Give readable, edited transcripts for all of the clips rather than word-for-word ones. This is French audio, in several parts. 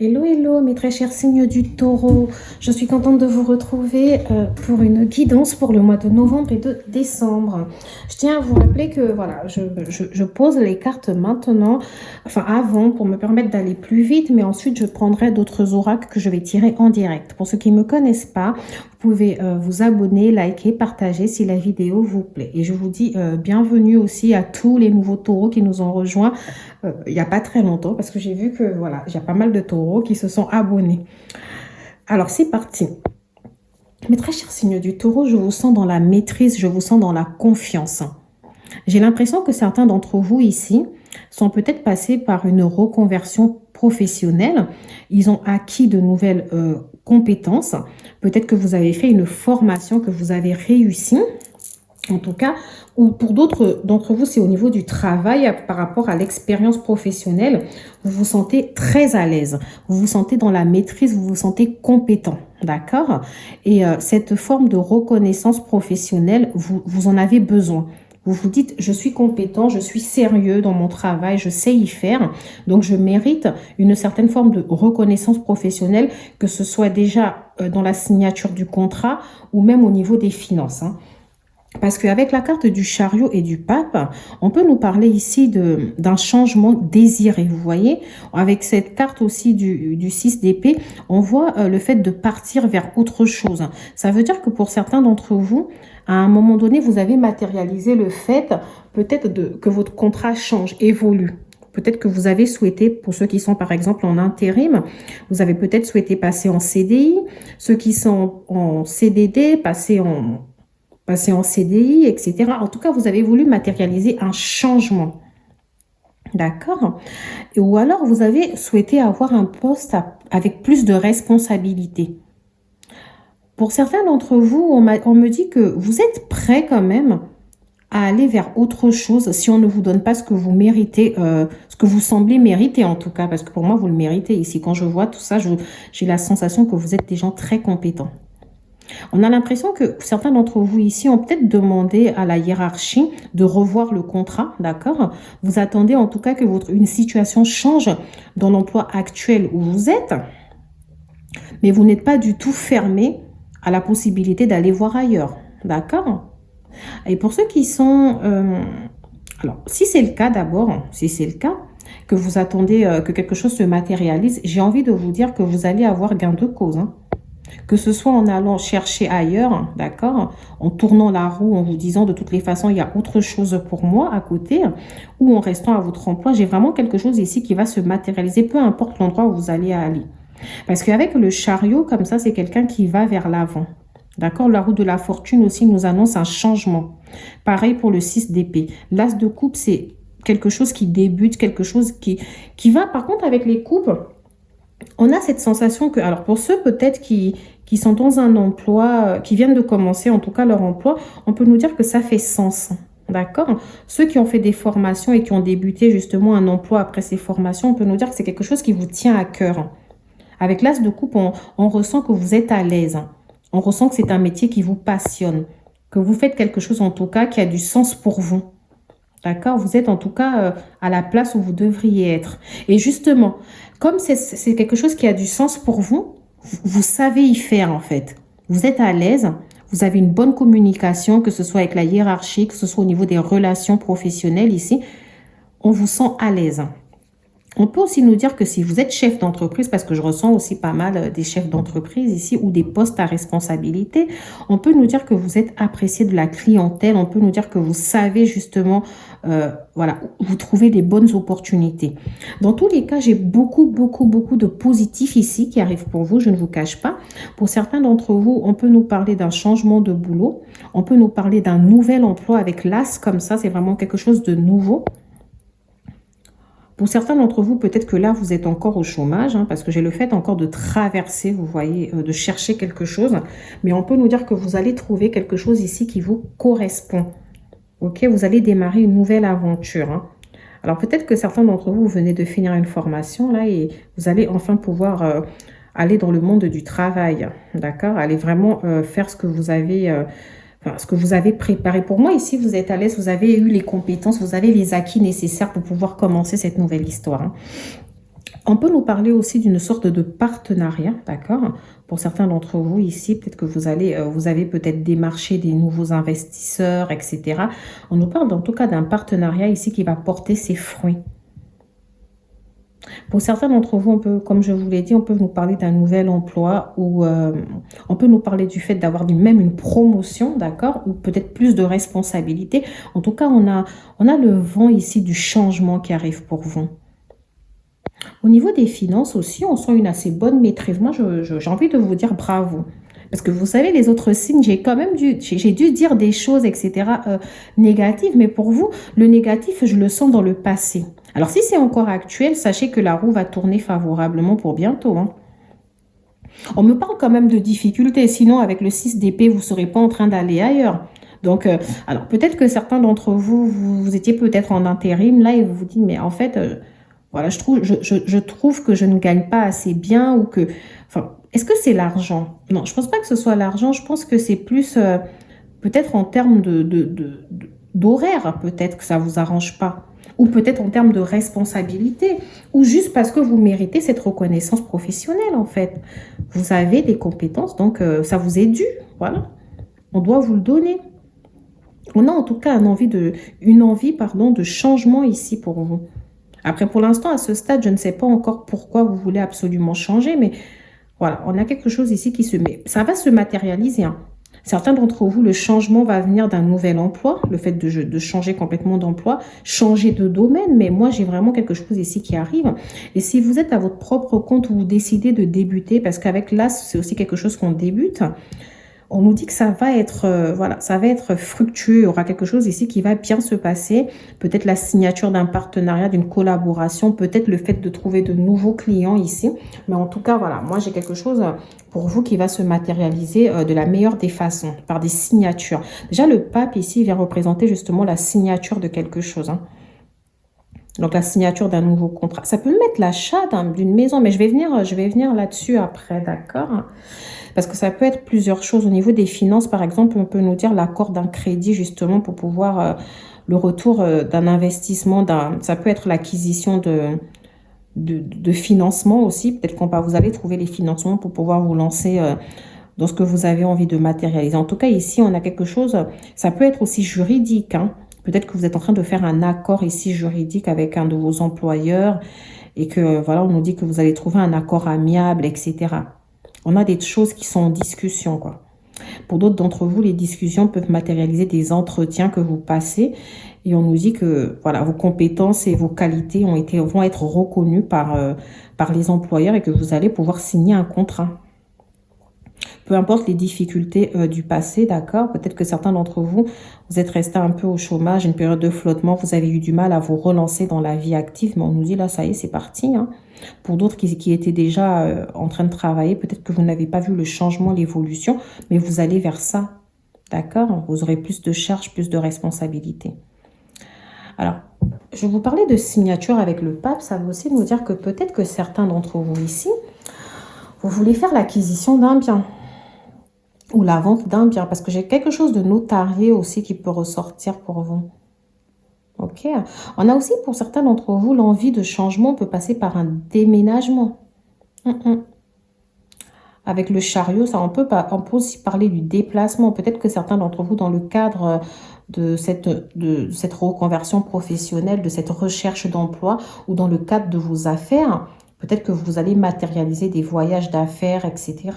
Hello, hello, mes très chers signes du taureau. Je suis contente de vous retrouver pour une guidance pour le mois de novembre et de décembre. Je tiens à vous rappeler que voilà, je pose les cartes maintenant, enfin avant, pour me permettre d'aller plus vite, mais ensuite je prendrai d'autres oracles que je vais tirer en direct. Pour ceux qui ne me connaissent pas, vous pouvez vous abonner, liker, partager si la vidéo vous plaît. Et je vous dis bienvenue aussi à tous les nouveaux taureaux qui nous ont rejoints il n'y a pas très longtemps parce que j'ai vu que voilà, il y a pas mal de taureaux qui se sont abonnés. Alors c'est parti. Mes très chers signes du taureau, je vous sens dans la maîtrise, je vous sens dans la confiance. J'ai l'impression que certains d'entre vous ici sont peut-être passés par une reconversion professionnelle. Ils ont acquis de nouvelles compétences. Peut-être que vous avez fait une formation, que vous avez réussi. En tout cas, ou pour d'autres d'entre vous, c'est au niveau du travail par rapport à l'expérience professionnelle. Vous vous sentez très à l'aise, vous vous sentez dans la maîtrise, vous vous sentez compétent, d'accord? Et cette forme de reconnaissance professionnelle, vous en avez besoin. Vous vous dites, je suis compétent, je suis sérieux dans mon travail, je sais y faire, donc je mérite une certaine forme de reconnaissance professionnelle, que ce soit déjà dans la signature du contrat ou même au niveau des finances, hein. Parce qu'avec la carte du chariot et du pape, on peut nous parler ici d'un changement désiré. Vous voyez, avec cette carte aussi du 6 d'épée, on voit le fait de partir vers autre chose. Ça veut dire que pour certains d'entre vous, à un moment donné, vous avez matérialisé le fait peut-être que votre contrat change, évolue. Peut-être que vous avez souhaité, pour ceux qui sont par exemple en intérim, vous avez peut-être souhaité passer en CDI. Ceux qui sont en CDD, passer en CDI, etc. En tout cas, vous avez voulu matérialiser un changement. D'accord? Ou alors, vous avez souhaité avoir un poste avec plus de responsabilités. Pour certains d'entre vous, on me dit que vous êtes prêts quand même à aller vers autre chose si on ne vous donne pas ce que vous méritez, ce que vous semblez mériter en tout cas, parce que pour moi, vous le méritez ici. Quand je vois tout ça, j'ai la sensation que vous êtes des gens très compétents. On a l'impression que certains d'entre vous ici ont peut-être demandé à la hiérarchie de revoir le contrat, d'accord? Vous attendez en tout cas que une situation change dans l'emploi actuel où vous êtes, mais vous n'êtes pas du tout fermé à la possibilité d'aller voir ailleurs, d'accord? Et pour ceux qui sont... alors, si c'est le cas d'abord, si c'est le cas, que vous attendez que quelque chose se matérialise, j'ai envie de vous dire que vous allez avoir gain de cause, hein. Que ce soit en allant chercher ailleurs, d'accord, en tournant la roue, en vous disant de toutes les façons, il y a autre chose pour moi à côté, ou en restant à votre emploi, j'ai vraiment quelque chose ici qui va se matérialiser, peu importe l'endroit où vous allez aller. Parce qu'avec le chariot, comme ça, c'est quelqu'un qui va vers l'avant. D'accord? La roue de la fortune aussi nous annonce un changement. Pareil pour le 6 d'épée. L'as de coupe, c'est quelque chose qui débute, quelque chose qui va, par contre, avec les coupes, on a cette sensation que, alors pour ceux peut-être qui sont dans un emploi, qui viennent de commencer en tout cas leur emploi, on peut nous dire que ça fait sens. D'accord? Ceux qui ont fait des formations et qui ont débuté justement un emploi après ces formations, on peut nous dire que c'est quelque chose qui vous tient à cœur. Avec l'as de coupe, on ressent que vous êtes à l'aise. On ressent que c'est un métier qui vous passionne. Que vous faites quelque chose en tout cas qui a du sens pour vous. D'accord? Vous êtes en tout cas à la place où vous devriez être. Et justement, comme c'est quelque chose qui a du sens pour vous, vous savez y faire en fait. Vous êtes à l'aise, vous avez une bonne communication, que ce soit avec la hiérarchie, que ce soit au niveau des relations professionnelles ici. On vous sent à l'aise. On peut aussi nous dire que si vous êtes chef d'entreprise, parce que je ressens aussi pas mal des chefs d'entreprise ici ou des postes à responsabilité, on peut nous dire que vous êtes apprécié de la clientèle, on peut nous dire que vous savez justement, voilà, vous trouvez des bonnes opportunités. Dans tous les cas, j'ai beaucoup de positifs ici qui arrivent pour vous, je ne vous cache pas. Pour certains d'entre vous, on peut nous parler d'un changement de boulot, on peut nous parler d'un nouvel emploi avec l'as comme ça, c'est vraiment quelque chose de nouveau. Pour certains d'entre vous, peut-être que là, vous êtes encore au chômage, hein, parce que j'ai le fait encore de traverser, vous voyez, de chercher quelque chose. Mais on peut nous dire que vous allez trouver quelque chose ici qui vous correspond. Ok, vous allez démarrer une nouvelle aventure, hein. Alors peut-être que certains d'entre vous venez de finir une formation là et vous allez enfin pouvoir aller dans le monde du travail, d'accord? Allez vraiment faire ce que vous avez... Enfin, ce que vous avez préparé. Pour moi, ici, vous êtes à l'aise, vous avez eu les compétences, vous avez les acquis nécessaires pour pouvoir commencer cette nouvelle histoire, hein. On peut nous parler aussi d'une sorte de partenariat, d'accord? Pour certains d'entre vous ici, peut-être que vous avez peut-être démarché des nouveaux investisseurs, etc. On nous parle en tout cas d'un partenariat ici qui va porter ses fruits. Pour certains d'entre vous, on peut, comme je vous l'ai dit, on peut nous parler d'un nouvel emploi ou on peut nous parler du fait d'avoir même une promotion, d'accord? Ou peut-être plus de responsabilités. En tout cas, on a le vent ici du changement qui arrive pour vous. Au niveau des finances aussi, on sent une assez bonne maîtrise. Moi, j'ai envie de vous dire bravo. Parce que vous savez, les autres signes, j'ai dû dire des choses, etc., négatives. Mais pour vous, le négatif, je le sens dans le passé. Alors, si c'est encore actuel, sachez que la roue va tourner favorablement pour bientôt, hein. On me parle quand même de difficultés. Sinon, avec le 6 d'épée, vous ne serez pas en train d'aller ailleurs. Donc, alors peut-être que certains d'entre vous, vous étiez peut-être en intérim là et vous vous dites, mais en fait, voilà, je trouve que je ne gagne pas assez bien ou que, enfin, est-ce que c'est l'argent? Non, je pense pas que ce soit l'argent. Je pense que c'est plus peut-être en termes d'horaire, peut-être que ça vous arrange pas. Ou peut-être en termes de responsabilité, ou juste parce que vous méritez cette reconnaissance professionnelle, en fait. Vous avez des compétences, donc ça vous est dû, voilà. On doit vous le donner. On a en tout cas une envie, pardon, de changement ici pour vous. Après, pour l'instant, à ce stade, je ne sais pas encore pourquoi vous voulez absolument changer, mais voilà, on a quelque chose ici qui se met. Ça va se matérialiser, hein. Certains d'entre vous, le changement va venir d'un nouvel emploi, le fait de changer complètement d'emploi, changer de domaine, mais moi, j'ai vraiment quelque chose ici qui arrive. Et si vous êtes à votre propre compte, vous décidez de débuter, parce qu'avec l'As, c'est aussi quelque chose qu'on débute, on nous dit que ça va être, voilà, ça va être fructueux. Il y aura quelque chose ici qui va bien se passer. Peut-être la signature d'un partenariat, d'une collaboration, peut-être le fait de trouver de nouveaux clients ici. Mais en tout cas, voilà, moi j'ai quelque chose pour vous qui va se matérialiser de la meilleure des façons, par des signatures. Déjà, le pape ici vient représenter justement la signature de quelque chose, hein. Donc la signature d'un nouveau contrat. Ça peut mettre l'achat d'une maison, mais je vais venir là-dessus après, d'accord? Parce que ça peut être plusieurs choses. Au niveau des finances, par exemple, on peut nous dire l'accord d'un crédit justement pour pouvoir le retour d'un investissement. Ça peut être l'acquisition de financement aussi. Peut-être vous allez trouver les financements pour pouvoir vous lancer dans ce que vous avez envie de matérialiser. En tout cas, ici, on a quelque chose, ça peut être aussi juridique, hein. Peut-être que vous êtes en train de faire un accord ici juridique avec un de vos employeurs et que voilà, on nous dit que vous allez trouver un accord amiable, etc. On a des choses qui sont en discussion, quoi. Pour d'autres d'entre vous, les discussions peuvent matérialiser des entretiens que vous passez et on nous dit que voilà, vos compétences et vont être reconnues par les employeurs et que vous allez pouvoir signer un contrat. Peu importe les difficultés du passé, d'accord? Peut-être que certains d'entre vous, vous êtes restés un peu au chômage, une période de flottement, vous avez eu du mal à vous relancer dans la vie active, mais on nous dit là, ça y est, c'est parti, hein. Pour d'autres qui étaient déjà en train de travailler, peut-être que vous n'avez pas vu le changement, l'évolution, mais vous allez vers ça, d'accord? Vous aurez plus de charges, plus de responsabilités. Alors, je vous parlais de signature avec le pape, ça veut aussi nous dire que peut-être que certains d'entre vous ici, vous voulez faire l'acquisition d'un bien ou la vente d'un bien, parce que j'ai quelque chose de notarié aussi qui peut ressortir pour vous. Ok. On a aussi pour certains d'entre vous l'envie de changement peut passer par un déménagement. Avec le chariot, on peut aussi parler du déplacement. Peut-être que certains d'entre vous, dans le cadre de cette reconversion professionnelle, de cette recherche d'emploi ou dans le cadre de vos affaires, peut-être que vous allez matérialiser des voyages d'affaires, etc.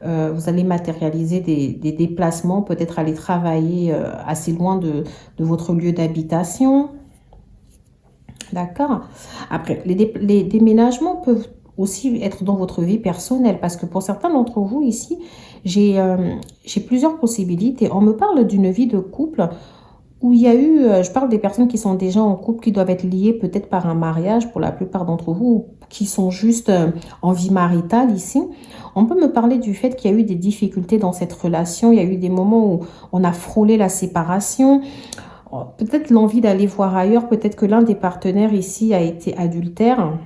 Vous allez matérialiser des déplacements, peut-être aller travailler assez loin de votre lieu d'habitation. D'accord? Après, les déménagements peuvent aussi être dans votre vie personnelle parce que pour certains d'entre vous ici, j'ai plusieurs possibilités. On me parle d'une vie de couple où il y a eu, je parle des personnes qui sont déjà en couple, qui doivent être liées peut-être par un mariage pour la plupart d'entre vous, ou qui sont juste en vie maritale ici. On peut me parler du fait qu'il y a eu des difficultés dans cette relation, il y a eu des moments où on a frôlé la séparation, peut-être l'envie d'aller voir ailleurs, peut-être que l'un des partenaires ici a été adultère.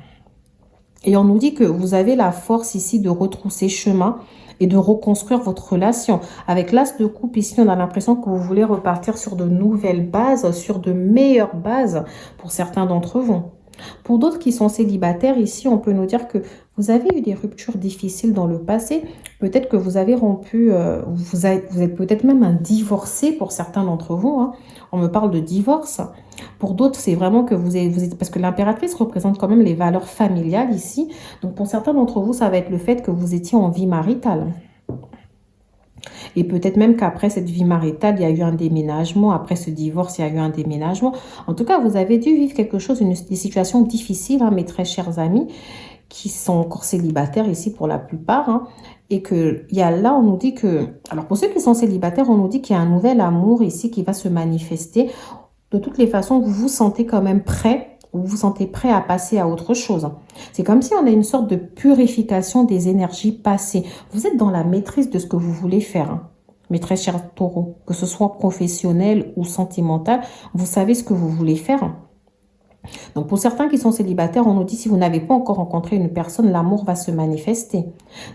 Et on nous dit que vous avez la force ici de retrousser chemin et de reconstruire votre relation. Avec l'as de coupe ici, on a l'impression que vous voulez repartir sur de nouvelles bases, sur de meilleures bases pour certains d'entre vous. Pour d'autres qui sont célibataires, ici, on peut nous dire que vous avez eu des ruptures difficiles dans le passé. Peut-être que vous avez rompu, vous êtes peut-être même un divorcé pour certains d'entre vous, hein. On me parle de divorce. Pour d'autres, c'est vraiment que vous êtes, parce que l'impératrice représente quand même les valeurs familiales ici. Donc pour certains d'entre vous, ça va être le fait que vous étiez en vie maritale. Et peut-être même qu'après cette vie maritale, il y a eu un déménagement. Après ce divorce, il y a eu un déménagement. En tout cas, vous avez dû vivre quelque chose, des situations difficiles, hein, mes très chers amis, qui sont encore célibataires ici pour la plupart. Hein, et que il y a là, on nous dit que... Alors pour ceux qui sont célibataires, on nous dit qu'il y a un nouvel amour ici qui va se manifester. De toutes les façons, vous vous sentez quand même prêt. Vous vous sentez prêt à passer à autre chose. C'est comme si on a une sorte de purification des énergies passées. Vous êtes dans la maîtrise de ce que vous voulez faire, hein, mes très chers taureaux. Que ce soit professionnel ou sentimental, vous savez ce que vous voulez faire. Donc pour certains qui sont célibataires, on nous dit si vous n'avez pas encore rencontré une personne, l'amour va se manifester.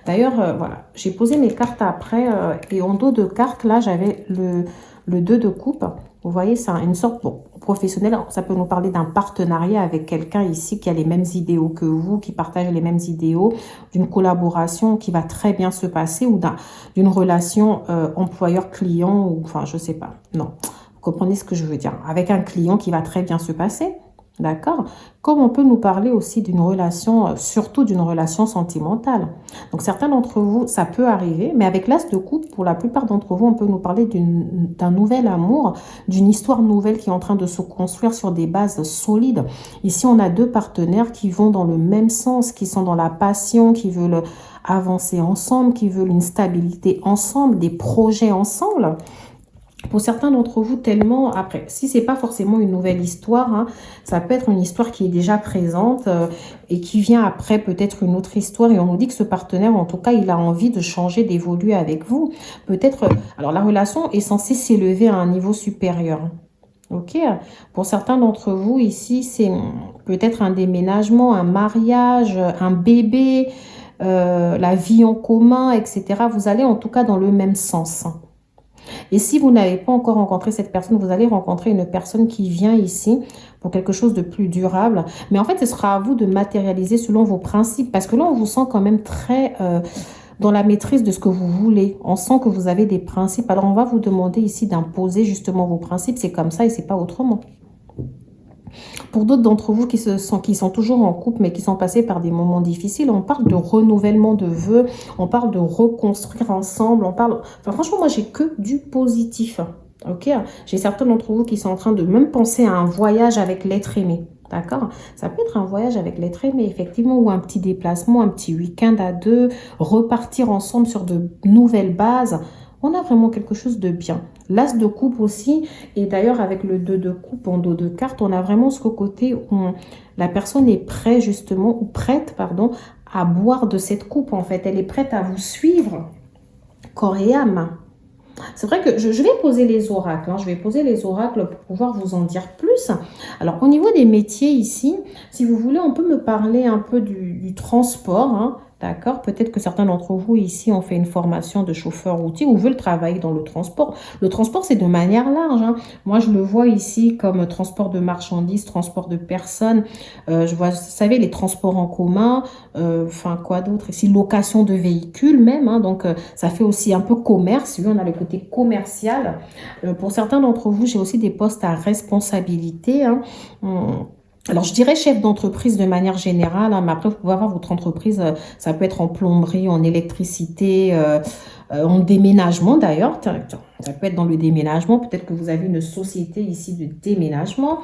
D'ailleurs, voilà, j'ai posé mes cartes après et en dos de cartes, là, j'avais le 2 de coupe. Vous voyez, c'est une sorte, bon, professionnelle, ça peut nous parler d'un partenariat avec quelqu'un ici qui a les mêmes idéaux que vous, qui partage les mêmes idéaux, d'une collaboration qui va très bien se passer ou d'une relation employeur-client ou, enfin, je sais pas. Non, vous comprenez ce que je veux dire. Avec un client qui va très bien se passer. D'accord? Comme on peut nous parler aussi d'une relation, surtout d'une relation sentimentale. Donc, certains d'entre vous, ça peut arriver, mais avec l'as de coupe, pour la plupart d'entre vous, on peut nous parler d'un nouvel amour, d'une histoire nouvelle qui est en train de se construire sur des bases solides. Ici, on a deux partenaires qui vont dans le même sens, qui sont dans la passion, qui veulent avancer ensemble, qui veulent une stabilité ensemble, des projets ensemble. Pour certains d'entre vous, tellement, après, si c'est pas forcément une nouvelle histoire, hein, ça peut être une histoire qui est déjà présente et qui vient après peut-être une autre histoire. Et on nous dit que ce partenaire, en tout cas, il a envie de changer, d'évoluer avec vous. Peut-être, alors la relation est censée s'élever à un niveau supérieur. Ok, pour certains d'entre vous ici, c'est peut-être un déménagement, un mariage, un bébé, la vie en commun, etc. Vous allez en tout cas dans le même sens. Et si vous n'avez pas encore rencontré cette personne, vous allez rencontrer une personne qui vient ici pour quelque chose de plus durable. Mais en fait, ce sera à vous de matérialiser selon vos principes. Parce que là, on vous sent quand même très dans la maîtrise de ce que vous voulez. On sent que vous avez des principes. Alors, on va vous demander ici d'imposer justement vos principes. C'est comme ça et c'est pas autrement. Pour d'autres d'entre vous qui sont toujours en couple, mais qui sont passés par des moments difficiles, on parle de renouvellement de vœux, on parle de reconstruire ensemble, on parle... Enfin, franchement, moi, j'ai que du positif. Ok, j'ai certains d'entre vous qui sont en train de même penser à un voyage avec l'être aimé. D'accord? Ça peut être un voyage avec l'être aimé, effectivement, ou un petit déplacement, un petit week-end à deux, repartir ensemble sur de nouvelles bases. On a vraiment quelque chose de bien. L'as de coupe aussi, et d'ailleurs avec le 2 de coupe en dos de carte, on a vraiment ce côté où la personne est prête justement, ou prête, pardon, à boire de cette coupe en fait. Elle est prête à vous suivre, corps et âme. C'est vrai que je vais poser les oracles, hein. Je vais poser les oracles pour pouvoir vous en dire plus. Alors au niveau des métiers ici, si vous voulez, on peut me parler un peu du transport, hein. D'accord? Peut-être que certains d'entre vous ici ont fait une formation de chauffeur routier ou veulent travailler dans le transport. Le transport, c'est de manière large, hein. Moi, je le vois ici comme transport de marchandises, transport de personnes. Je vois, vous savez, les transports en commun. Enfin, quoi d'autre? Ici, location de véhicules même, hein. Donc, ça fait aussi un peu commerce. Oui, on a le côté commercial. Pour certains d'entre vous, j'ai aussi des postes à responsabilité, hein. Alors, je dirais chef d'entreprise de manière générale, hein, mais après, vous pouvez avoir votre entreprise, ça peut être en plomberie, en électricité, en déménagement d'ailleurs. Ça peut être dans le déménagement. Peut-être que vous avez une société ici de déménagement.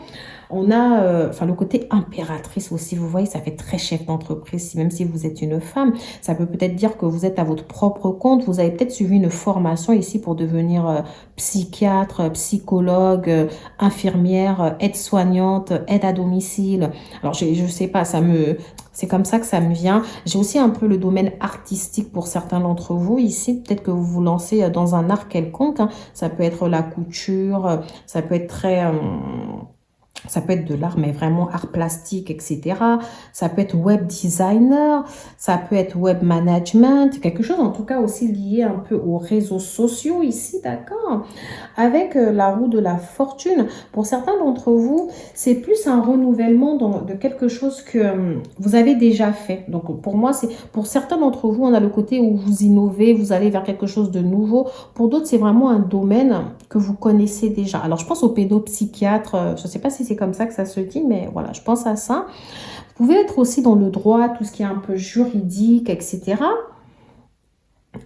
On a enfin, le côté impératrice aussi, vous voyez, ça fait très chef d'entreprise, même si vous êtes une femme. Ça peut peut-être dire que vous êtes à votre propre compte. Vous avez peut-être suivi une formation ici pour devenir psychiatre, psychologue, infirmière, aide-soignante, aide à domicile. Alors, je sais pas, c'est comme ça que ça me vient. J'ai aussi un peu le domaine artistique pour certains d'entre vous ici. Peut-être que vous vous lancez dans un art quelconque, hein. Ça peut être la couture, ça peut être très... Ça peut être de l'art, mais vraiment art plastique, etc. Ça peut être web designer, ça peut être web management, quelque chose en tout cas aussi lié un peu aux réseaux sociaux ici, d'accord? Avec la roue de la fortune, pour certains d'entre vous, c'est plus un renouvellement de quelque chose que vous avez déjà fait. Donc pour moi, c'est pour certains d'entre vous, on a le côté où vous innovez, vous allez vers quelque chose de nouveau. Pour d'autres, c'est vraiment un domaine que vous connaissez déjà. Alors je pense au pédopsychiatre, je ne sais pas si c'est comme ça que ça se dit, mais voilà, je pense à ça. Vous pouvez être aussi dans le droit, tout ce qui est un peu juridique, etc.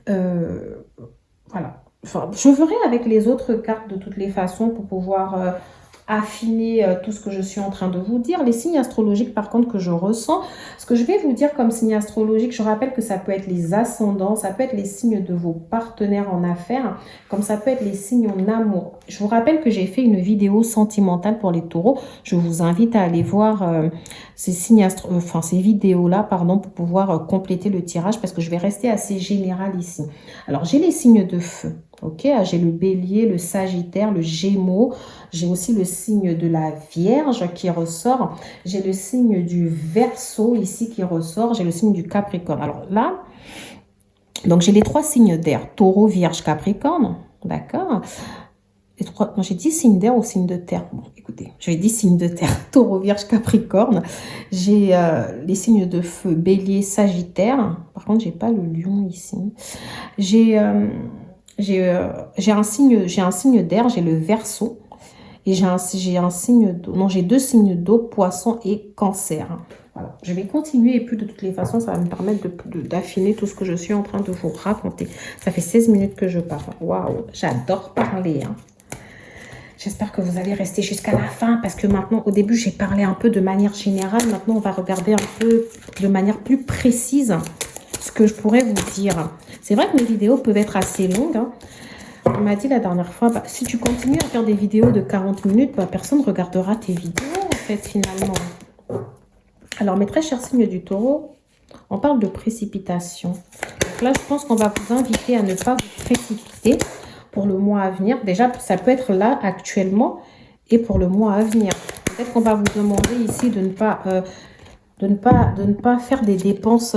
Voilà. Enfin, je verrai avec les autres cartes de toutes les façons pour pouvoir affiner tout ce que je suis en train de vous dire. Les signes astrologiques, par contre, que je ressens, ce que je vais vous dire comme signe astrologique, je rappelle que ça peut être les ascendants, ça peut être les signes de vos partenaires en affaires, comme ça peut être les signes en amour. Je vous rappelle que j'ai fait une vidéo sentimentale pour les taureaux. Je vous invite à aller voir ces signes ces vidéos-là, pardon, pour pouvoir compléter le tirage parce que je vais rester assez général ici. Alors, j'ai les signes de feu. Ok, j'ai le bélier, le sagittaire, le gémeaux. J'ai aussi le signe de la Vierge qui ressort. J'ai le signe du Verseau ici qui ressort. J'ai le signe du Capricorne. Alors là, donc j'ai les 3 signes d'air. Taureau, Vierge, Capricorne. D'accord. Non, j'ai dit signe d'air ou signe de terre. Bon, écoutez, j'avais dit signe de terre. Taureau, Vierge, Capricorne. J'ai les signes de feu, bélier, sagittaire. Par contre, j'ai pas le lion ici. J'ai un signe d'air, j'ai le Verseau. Et j'ai un signe d'eau. Non, j'ai 2 signes d'eau, poisson et cancer. Voilà. Je vais continuer et puis de toutes les façons, ça va me permettre d'affiner tout ce que je suis en train de vous raconter. Ça fait 16 minutes que je parle. Waouh, j'adore parler. Hein. J'espère que vous allez rester jusqu'à la fin parce que maintenant, au début, j'ai parlé un peu de manière générale. Maintenant, on va regarder un peu de manière plus précise ce que je pourrais vous dire. C'est vrai que mes vidéos peuvent être assez longues. Hein. On m'a dit la dernière fois, si tu continues à faire des vidéos de 40 minutes, personne ne regardera tes vidéos, en fait, finalement. Alors, mes très chers signes du taureau, on parle de précipitation. Donc là, je pense qu'on va vous inviter à ne pas vous précipiter pour le mois à venir. Déjà, ça peut être là, actuellement, et pour le mois à venir. Peut-être qu'on va vous demander ici de ne pas faire des dépenses...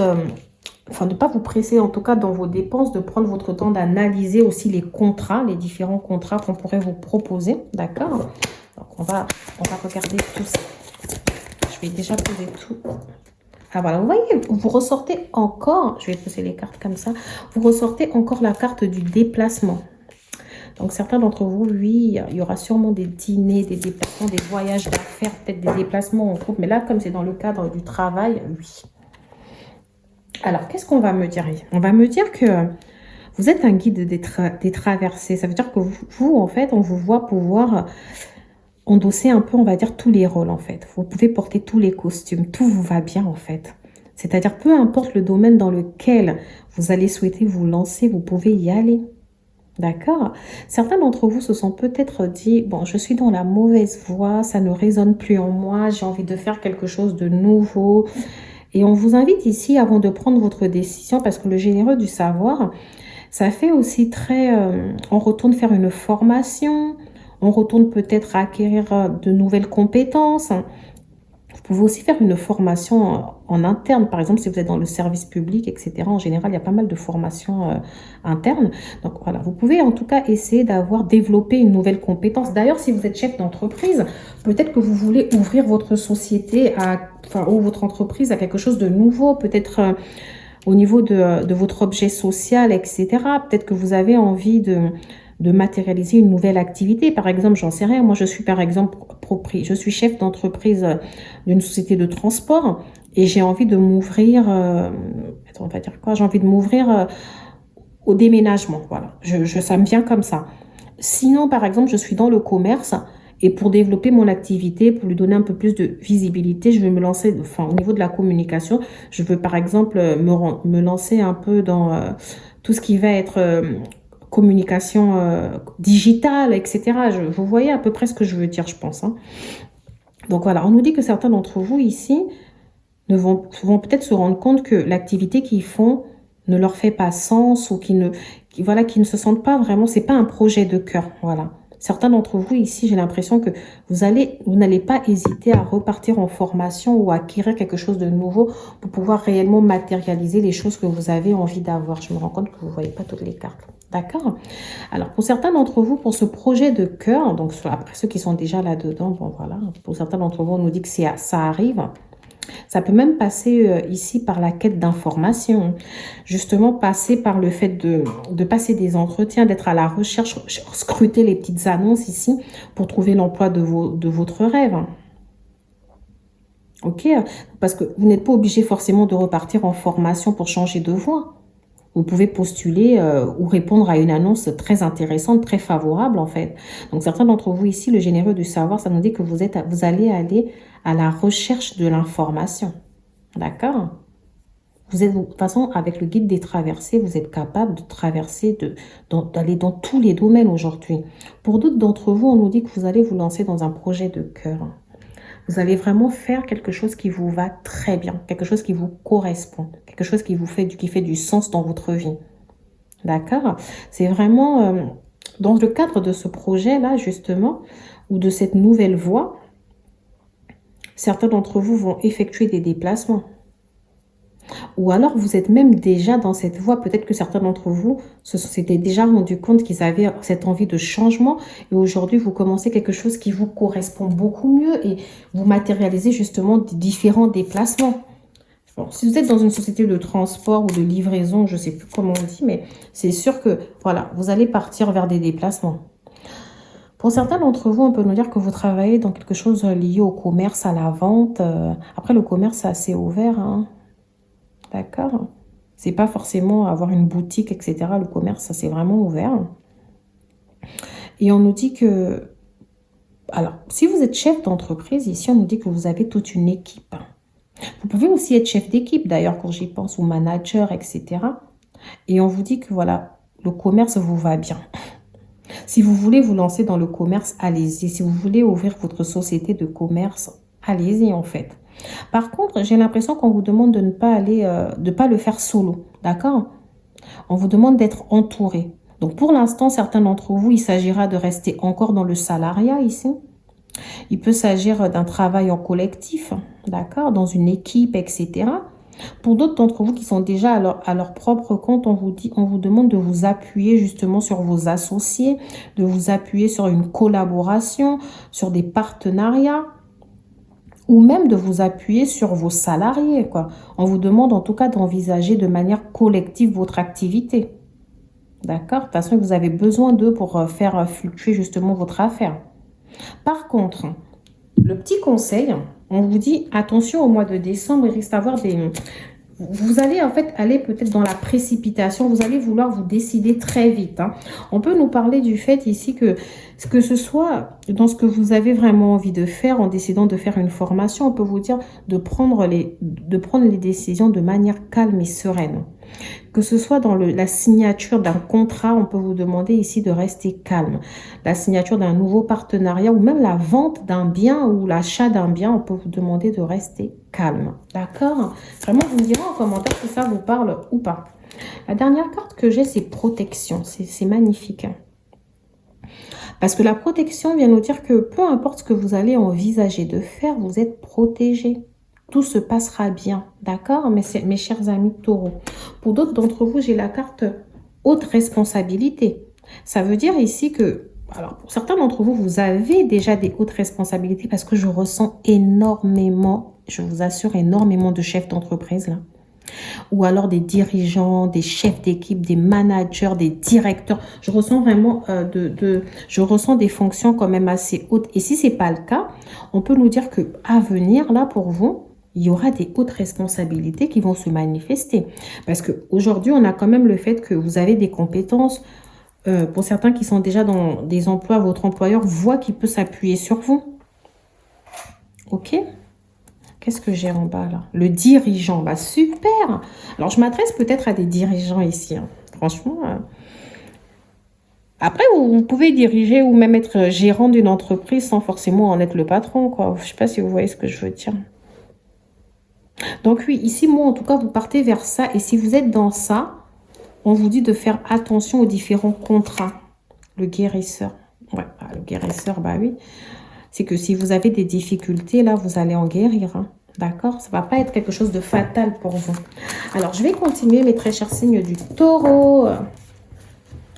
Enfin, de ne pas vous presser, en tout cas, dans vos dépenses, de prendre votre temps d'analyser aussi les contrats, les différents contrats qu'on pourrait vous proposer, d'accord? Donc, on va regarder tout ça. Je vais déjà poser tout. Ah, voilà, vous voyez, vous ressortez encore, je vais poser les cartes comme ça, vous ressortez encore la carte du déplacement. Donc, certains d'entre vous, oui, il y aura sûrement des dîners, des déplacements, des voyages d'affaires, peut-être des déplacements en groupe, mais là, comme c'est dans le cadre du travail, oui. Alors, qu'est-ce qu'on va me dire? On va me dire que vous êtes un guide des traversées. Ça veut dire que vous, en fait, on vous voit pouvoir endosser un peu, on va dire, tous les rôles, en fait. Vous pouvez porter tous les costumes. Tout vous va bien, en fait. C'est-à-dire, peu importe le domaine dans lequel vous allez souhaiter vous lancer, vous pouvez y aller. D'accord? Certains d'entre vous se sont peut-être dit, bon, je suis dans la mauvaise voie, ça ne résonne plus en moi, j'ai envie de faire quelque chose de nouveau. Et on vous invite ici, avant de prendre votre décision, parce que le généreux du savoir, ça fait aussi très... on retourne faire une formation, on retourne peut-être acquérir de nouvelles compétences. Vous pouvez aussi faire une formation en interne. Par exemple, si vous êtes dans le service public, etc. En général, il y a pas mal de formations internes. Donc voilà, vous pouvez en tout cas essayer développer une nouvelle compétence. D'ailleurs, si vous êtes chef d'entreprise, peut-être que vous voulez ouvrir votre société ou votre entreprise à quelque chose de nouveau. Peut-être au niveau de votre objet social, etc. Peut-être que vous avez envie de matérialiser une nouvelle activité. Par exemple, j'en sais rien. Moi, je suis par exemple je suis chef d'entreprise d'une société de transport et j'ai envie de m'ouvrir, on va dire quoi? J'ai envie de m'ouvrir au déménagement. Voilà, ça me vient comme ça. Sinon, par exemple, je suis dans le commerce et pour développer mon activité, pour lui donner un peu plus de visibilité, je vais me lancer, au niveau de la communication, je veux par exemple me lancer un peu dans tout ce qui va être communication digitale, etc. Vous voyez à peu près ce que je veux dire, je pense. Hein. Donc voilà, on nous dit que certains d'entre vous ici vont peut-être se rendre compte que l'activité qu'ils font ne leur fait pas sens ou qui ne se sentent pas vraiment, c'est pas un projet de cœur, voilà. Certains d'entre vous ici, j'ai l'impression que vous n'allez pas hésiter à repartir en formation ou à acquérir quelque chose de nouveau pour pouvoir réellement matérialiser les choses que vous avez envie d'avoir. Je me rends compte que vous ne voyez pas toutes les cartes. D'accord? Alors, pour certains d'entre vous, pour ce projet de cœur, donc après ceux qui sont déjà là-dedans, bon voilà, pour certains d'entre vous, on nous dit que ça arrive. Ça peut même passer ici par la quête d'informations, justement passer par le fait de passer des entretiens, d'être à la recherche, scruter les petites annonces ici pour trouver l'emploi de votre rêve. Ok? Parce que vous n'êtes pas obligé forcément de repartir en formation pour changer de voie. Vous pouvez postuler ou répondre à une annonce très intéressante, très favorable en fait. Donc certains d'entre vous ici, le généreux du savoir, ça nous dit que vous allez aller à la recherche de l'information. D'accord? Vous êtes, de toute façon, avec le guide des traversées, vous êtes capable de traverser, d'aller dans tous les domaines aujourd'hui. Pour d'autres d'entre vous, on nous dit que vous allez vous lancer dans un projet de cœur. Vous allez vraiment faire quelque chose qui vous va très bien, quelque chose qui vous correspond, quelque chose qui fait du sens dans votre vie. D'accord? C'est vraiment dans le cadre de ce projet-là, justement, ou de cette nouvelle voie, certains d'entre vous vont effectuer des déplacements. Ou alors, vous êtes même déjà dans cette voie. Peut-être que certains d'entre vous s'étaient déjà rendu compte qu'ils avaient cette envie de changement. Et aujourd'hui, vous commencez quelque chose qui vous correspond beaucoup mieux. Et vous matérialisez justement différents déplacements. Bon, si vous êtes dans une société de transport ou de livraison, je ne sais plus comment on dit, mais c'est sûr que voilà, vous allez partir vers des déplacements. Pour certains d'entre vous, on peut nous dire que vous travaillez dans quelque chose lié au commerce, à la vente. Après, le commerce, c'est assez ouvert, hein. D'accord? C'est pas forcément avoir une boutique, etc. Le commerce, ça c'est vraiment ouvert. Et on nous dit que... Alors, si vous êtes chef d'entreprise, ici, on nous dit que vous avez toute une équipe. Vous pouvez aussi être chef d'équipe, d'ailleurs, quand j'y pense, ou manager, etc. Et on vous dit que, voilà, le commerce vous va bien. Si vous voulez vous lancer dans le commerce, allez-y. Si vous voulez ouvrir votre société de commerce, allez-y, en fait. Par contre, j'ai l'impression qu'on vous demande de ne pas aller, de pas le faire solo, d'accord? On vous demande d'être entouré. Donc, pour l'instant, certains d'entre vous, il s'agira de rester encore dans le salariat ici. Il peut s'agir d'un travail en collectif, d'accord, dans une équipe, etc. Pour d'autres d'entre vous qui sont déjà à leur propre compte, on vous demande de vous appuyer justement sur vos associés, de vous appuyer sur une collaboration, sur des partenariats, ou même de vous appuyer sur vos salariés, quoi. On vous demande en tout cas d'envisager de manière collective votre activité. D'accord? De toute façon, vous avez besoin d'eux pour faire fluctuer justement votre affaire. Par contre, le petit conseil, on vous dit attention au mois de décembre, il risque d'avoir des... Vous allez en fait aller peut-être dans la précipitation, vous allez vouloir vous décider très vite, hein. On peut nous parler du fait ici que ce soit dans ce que vous avez vraiment envie de faire, en décidant de faire une formation, on peut vous dire de prendre les décisions de manière calme et sereine. Que ce soit dans la signature d'un contrat, on peut vous demander ici de rester calme. La signature d'un nouveau partenariat ou même la vente d'un bien ou l'achat d'un bien, on peut vous demander de rester calme. D'accord? Vraiment, vous me direz en commentaire si ça vous parle ou pas. La dernière carte que j'ai, c'est protection. C'est magnifique. Parce que la protection vient nous dire que peu importe ce que vous allez envisager de faire, vous êtes protégé. Tout se passera bien, d'accord, mes chers amis taureaux. Pour d'autres d'entre vous, j'ai la carte haute responsabilité. Ça veut dire ici que, alors pour certains d'entre vous, vous avez déjà des hautes responsabilités parce que je ressens énormément, je vous assure, énormément de chefs d'entreprise là. Ou alors des dirigeants, des chefs d'équipe, des managers, des directeurs. Je ressens vraiment je ressens des fonctions quand même assez hautes. Et si ce n'est pas le cas, on peut nous dire que à venir là pour vous, il y aura des hautes responsabilités qui vont se manifester. Parce qu'aujourd'hui, on a quand même le fait que vous avez des compétences. Pour certains qui sont déjà dans des emplois, votre employeur voit qu'il peut s'appuyer sur vous. Ok? Qu'est-ce que j'ai en bas là? Le dirigeant. Bah, super! Alors, je m'adresse peut-être à des dirigeants ici. Hein. Franchement... Après, vous pouvez diriger ou même être gérant d'une entreprise sans forcément en être le patron, quoi. Je ne sais pas si vous voyez ce que je veux dire. Donc oui, ici, moi, en tout cas, vous partez vers ça. Et si vous êtes dans ça, on vous dit de faire attention aux différents contrats. Le guérisseur. Ouais, le guérisseur, bah oui. C'est que si vous avez des difficultés, là, vous allez en guérir. Hein. D'accord? Ça ne va pas être quelque chose de fatal pour vous. Alors, je vais continuer, mes très chers signes du taureau.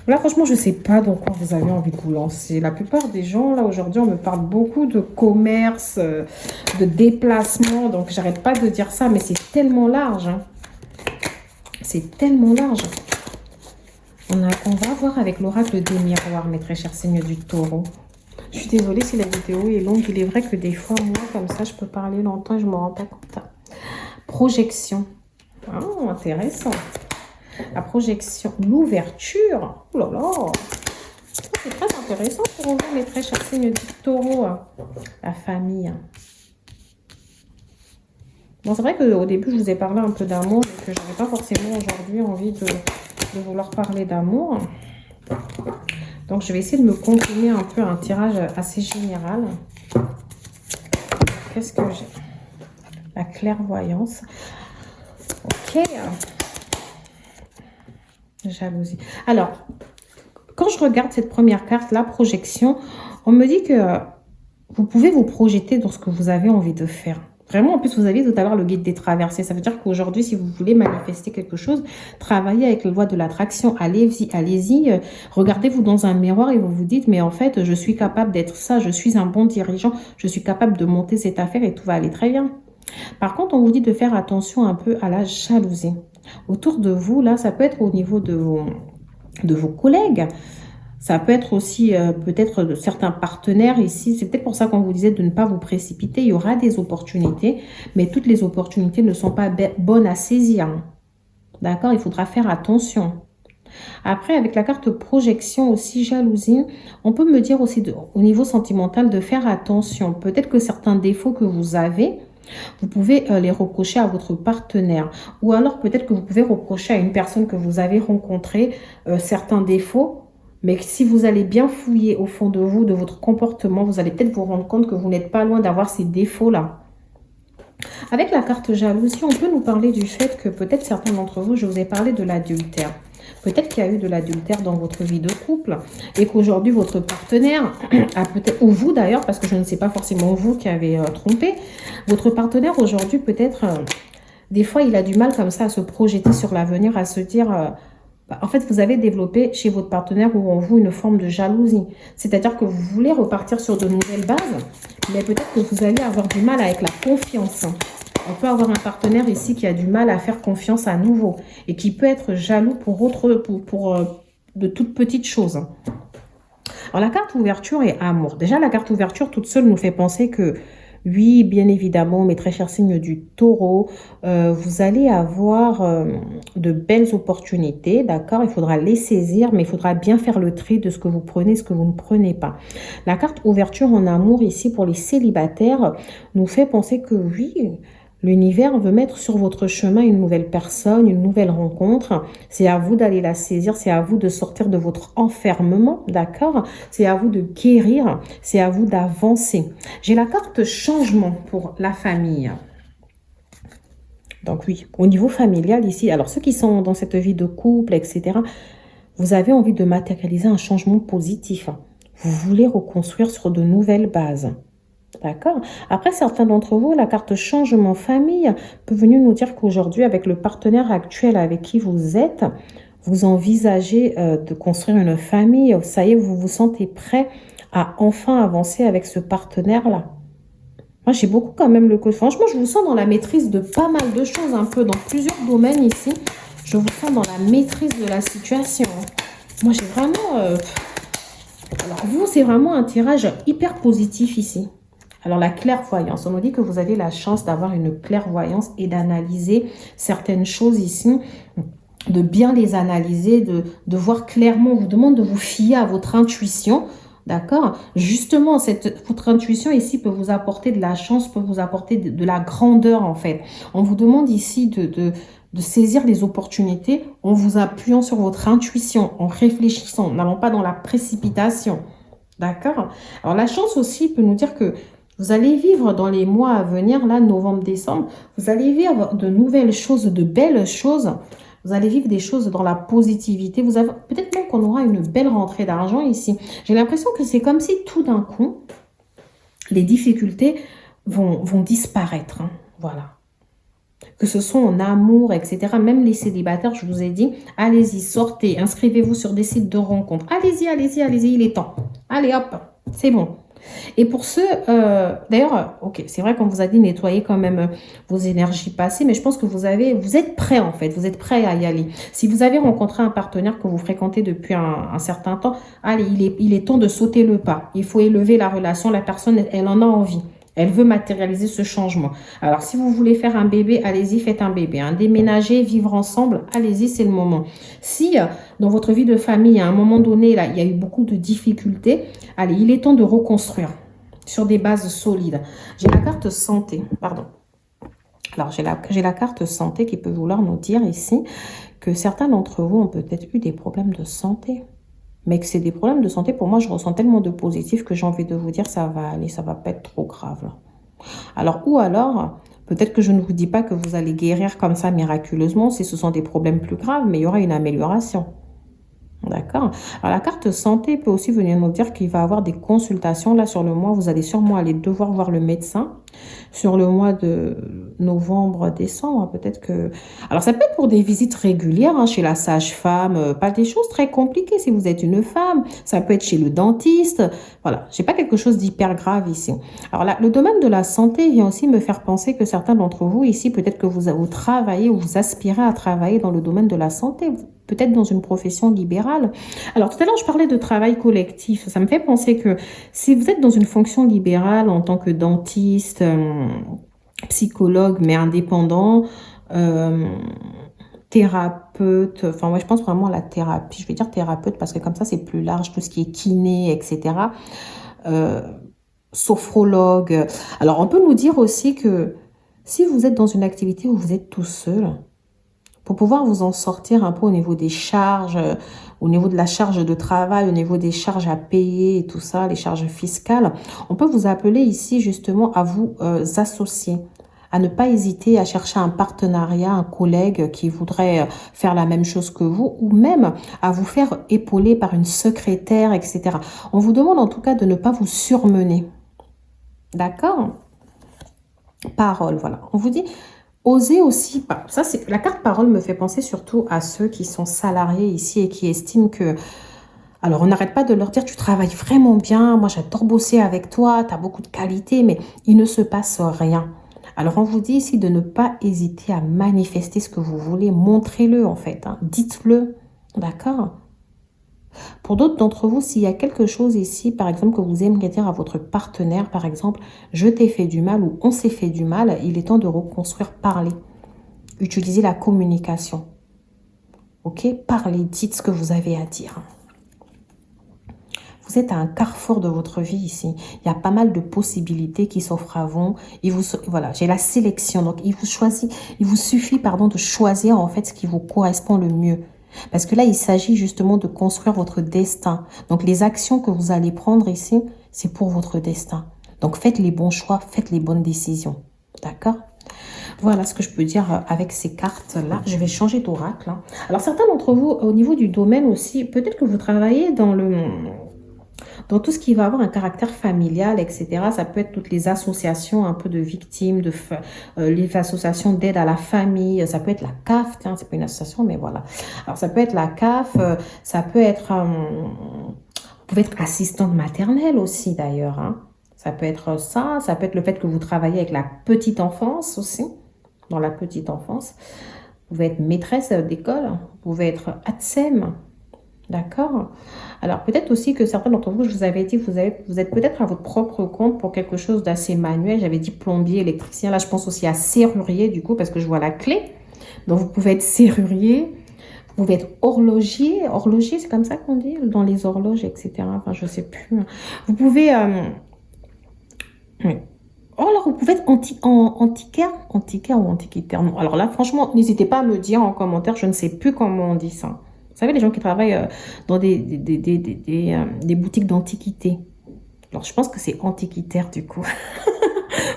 Là, franchement, je ne sais pas dans quoi vous avez envie de vous lancer. La plupart des gens, là, aujourd'hui, on me parle beaucoup de commerce, de déplacement. Donc, j'arrête pas de dire ça, mais c'est tellement large. Hein. C'est tellement large. On va voir avec l'oracle des miroirs, mes très chers signes du taureau. Je suis désolée si la vidéo est longue. Il est vrai que des fois, moi, comme ça, je peux parler longtemps et je ne me rends pas compte. Projection. Oh, intéressant. La projection, l'ouverture. Oh là là. C'est très intéressant pour vous, mes très chers signes du taureau. La famille. Bon, c'est vrai qu'au début, je vous ai parlé un peu d'amour, mais que je n'avais pas forcément aujourd'hui envie de vouloir parler d'amour. Donc, je vais essayer de me comprimer un peu un tirage assez général. Qu'est-ce que j'ai? La clairvoyance. Ok. Jalousie. Alors, quand je regarde cette première carte, la projection, on me dit que vous pouvez vous projeter dans ce que vous avez envie de faire. Vraiment, en plus, vous aviez tout à l'heure le guide des traversées. Ça veut dire qu'aujourd'hui, si vous voulez manifester quelque chose, travaillez avec les lois de l'attraction. Allez-y, allez-y. Regardez-vous dans un miroir et vous vous dites, mais en fait, je suis capable d'être ça. Je suis un bon dirigeant. Je suis capable de monter cette affaire et tout va aller très bien. Par contre, on vous dit de faire attention un peu à la jalousie. Autour de vous, là, ça peut être au niveau de vos collègues. Ça peut être aussi peut-être de certains partenaires ici. C'est peut-être pour ça qu'on vous disait de ne pas vous précipiter. Il y aura des opportunités, mais toutes les opportunités ne sont pas bonnes à saisir. D'accord? Il faudra faire attention. Après, avec la carte projection aussi, jalousie, on peut me dire aussi au niveau sentimental de faire attention. Peut-être que certains défauts que vous avez, vous pouvez les reprocher à votre partenaire. Ou alors peut-être que vous pouvez reprocher à une personne que vous avez rencontrée certains défauts. Mais si vous allez bien fouiller au fond de vous, de votre comportement, vous allez peut-être vous rendre compte que vous n'êtes pas loin d'avoir ces défauts-là. Avec la carte jalousie, on peut nous parler du fait que peut-être certains d'entre vous, je vous ai parlé de l'adultère. Peut-être qu'il y a eu de l'adultère dans votre vie de couple et qu'aujourd'hui, votre partenaire, a peut-être, ou vous d'ailleurs, parce que je ne sais pas forcément vous qui avez trompé, votre partenaire aujourd'hui peut-être, des fois, il a du mal comme ça à se projeter sur l'avenir, à se dire... en fait, vous avez développé chez votre partenaire ou en vous une forme de jalousie. C'est-à-dire que vous voulez repartir sur de nouvelles bases, mais peut-être que vous allez avoir du mal avec la confiance. On peut avoir un partenaire ici qui a du mal à faire confiance à nouveau et qui peut être jaloux pour de toutes petites choses. Alors, la carte ouverture et amour. Déjà, la carte ouverture toute seule nous fait penser que oui, bien évidemment, mes très chers signes du taureau, vous allez avoir de belles opportunités, d'accord? Il faudra les saisir, mais il faudra bien faire le tri de ce que vous prenez, ce que vous ne prenez pas. La carte ouverture en amour, ici, pour les célibataires, nous fait penser que oui, l'univers veut mettre sur votre chemin une nouvelle personne, une nouvelle rencontre. C'est à vous d'aller la saisir, c'est à vous de sortir de votre enfermement, d'accord? C'est à vous de guérir, c'est à vous d'avancer. J'ai la carte changement pour la famille. Donc oui, au niveau familial ici, alors ceux qui sont dans cette vie de couple, etc., vous avez envie de matérialiser un changement positif. Vous voulez reconstruire sur de nouvelles bases. D'accord. Après, certains d'entre vous, la carte changement famille peut venir nous dire qu'aujourd'hui, avec le partenaire actuel avec qui vous êtes, vous envisagez de construire une famille. Ça y est, vous vous sentez prêt à enfin avancer avec ce partenaire-là. Moi, j'ai beaucoup quand même le côté. Franchement, je vous sens dans la maîtrise de pas mal de choses, un peu dans plusieurs domaines ici. Je vous sens dans la maîtrise de la situation. Moi, j'ai vraiment... Alors, vous, c'est vraiment un tirage hyper positif ici. Alors, la clairvoyance, on nous dit que vous avez la chance d'avoir une clairvoyance et d'analyser certaines choses ici, de bien les analyser, de voir clairement. On vous demande de vous fier à votre intuition, d'accord? Justement, votre intuition ici peut vous apporter de la chance, peut vous apporter de la grandeur, en fait. On vous demande ici de saisir les opportunités en vous appuyant sur votre intuition, en réfléchissant, n'allons pas dans la précipitation, d'accord? Alors, la chance aussi peut nous dire que vous allez vivre dans les mois à venir, là, novembre, décembre, vous allez vivre de nouvelles choses, de belles choses Vous allez vivre des choses dans la positivité. Vous avez peut-être même qu'on aura une belle rentrée d'argent ici. J'ai l'impression que c'est comme si tout d'un coup, les difficultés vont disparaître. Hein. Voilà. Que ce soit en amour, etc. Même les célibataires, je vous ai dit, allez-y, sortez, inscrivez-vous sur des sites de rencontres. Allez-y, allez-y, allez-y, il est temps. Allez, hop, c'est bon. Et pour ceux, d'ailleurs, ok, c'est vrai qu'on vous a dit nettoyer quand même vos énergies passées, mais je pense que vous êtes prêts en fait, vous êtes prêts à y aller. Si vous avez rencontré un partenaire que vous fréquentez depuis un certain temps, allez, il est temps de sauter le pas. Il faut élever la relation, la personne, elle en a envie. Elle veut matérialiser ce changement. Alors, si vous voulez faire un bébé, allez-y, faites un bébé. Hein. Déménager, vivre ensemble, allez-y, c'est le moment. Si dans votre vie de famille, à un moment donné, là, il y a eu beaucoup de difficultés, allez, il est temps de reconstruire sur des bases solides. J'ai la carte santé, pardon. Alors, j'ai la carte santé qui peut vouloir nous dire ici que certains d'entre vous ont peut-être eu des problèmes de santé. Mais que c'est des problèmes de santé, pour moi, je ressens tellement de positif que j'ai envie de vous dire ça va aller, ça va pas être trop grave. Là. Alors, ou alors, peut-être que je ne vous dis pas que vous allez guérir comme ça miraculeusement si ce sont des problèmes plus graves, mais il y aura une amélioration. D'accord. Alors, la carte santé peut aussi venir nous dire qu'il va y avoir des consultations. Là, sur le mois, vous allez sûrement aller devoir voir le médecin. Sur le mois de novembre, décembre, peut-être que... Alors, ça peut être pour des visites régulières hein, chez la sage-femme. Pas des choses très compliquées si vous êtes une femme. Ça peut être chez le dentiste. Voilà, j'ai pas quelque chose d'hyper grave ici. Alors là, le domaine de la santé vient aussi me faire penser que certains d'entre vous ici, peut-être que vous travaillez ou vous aspirez à travailler dans le domaine de la santé. Peut-être dans une profession libérale. Alors, tout à l'heure, je parlais de travail collectif. Ça me fait penser que si vous êtes dans une fonction libérale en tant que dentiste, psychologue, mais indépendant, thérapeute, enfin, moi, je pense vraiment à la thérapie. Je vais dire thérapeute parce que comme ça, c'est plus large, tout ce qui est kiné, etc. Sophrologue. Alors, on peut nous dire aussi que si vous êtes dans une activité où vous êtes tout seul, pour pouvoir vous en sortir un peu au niveau des charges, au niveau de la charge de travail, au niveau des charges à payer et tout ça, les charges fiscales, on peut vous appeler ici justement à vous associer, à ne pas hésiter à chercher un partenariat, un collègue qui voudrait faire la même chose que vous ou même à vous faire épauler par une secrétaire, etc. On vous demande en tout cas de ne pas vous surmener. D'accord ? Parole, voilà. On vous dit... Osez aussi, ça c'est la carte parole me fait penser surtout à ceux qui sont salariés ici et qui estiment que, alors on n'arrête pas de leur dire tu travailles vraiment bien, moi j'adore bosser avec toi, tu as beaucoup de qualité, mais il ne se passe rien. Alors on vous dit ici de ne pas hésiter à manifester ce que vous voulez, montrez-le en fait, hein, dites-le, d'accord ? Pour d'autres d'entre vous, s'il y a quelque chose ici, par exemple, que vous aimeriez dire à votre partenaire, par exemple, je t'ai fait du mal ou on s'est fait du mal, il est temps de reconstruire, parler. Utilisez la communication. Ok? Parlez, dites ce que vous avez à dire. Vous êtes à un carrefour de votre vie ici. Il y a pas mal de possibilités qui s'offrent à vous. Voilà, j'ai la sélection. Donc, il vous suffit, de choisir en fait ce qui vous correspond le mieux. Parce que là, il s'agit justement de construire votre destin. Donc, les actions que vous allez prendre ici, c'est pour votre destin. Donc, faites les bons choix, faites les bonnes décisions. D'accord ? Voilà ce que je peux dire avec ces cartes-là. Je vais changer d'oracle. Hein. Alors, certains d'entre vous, au niveau du domaine aussi, peut-être que vous travaillez dans tout ce qui va avoir un caractère familial, etc. Ça peut être toutes les associations un peu de victimes, les associations d'aide à la famille. Ça peut être la CAF, tiens, c'est pas une association, mais voilà. Alors, ça peut être la CAF, ça peut être... vous pouvez être assistante maternelle aussi, d'ailleurs. Hein. Ça peut être ça peut être le fait que vous travaillez avec la petite enfance aussi, dans la petite enfance. Vous pouvez être maîtresse d'école, vous pouvez être ATSEM, d'accord? Alors, peut-être aussi que certains d'entre vous, je vous avais dit, vous êtes peut-être à votre propre compte pour quelque chose d'assez manuel. J'avais dit plombier, électricien. Là, je pense aussi à serrurier, du coup, parce que je vois la clé. Donc, vous pouvez être serrurier. Vous pouvez être horloger. Horloger, c'est comme ça qu'on dit, dans les horloges, etc. Enfin, je ne sais plus. Vous pouvez... oui. Oh, alors, vous pouvez être antiquaire ou antiquitaire. Non. Alors là, franchement, n'hésitez pas à me dire en commentaire. Je ne sais plus comment on dit ça. Vous savez, les gens qui travaillent dans des boutiques d'antiquité. Alors, je pense que c'est antiquitaire, du coup.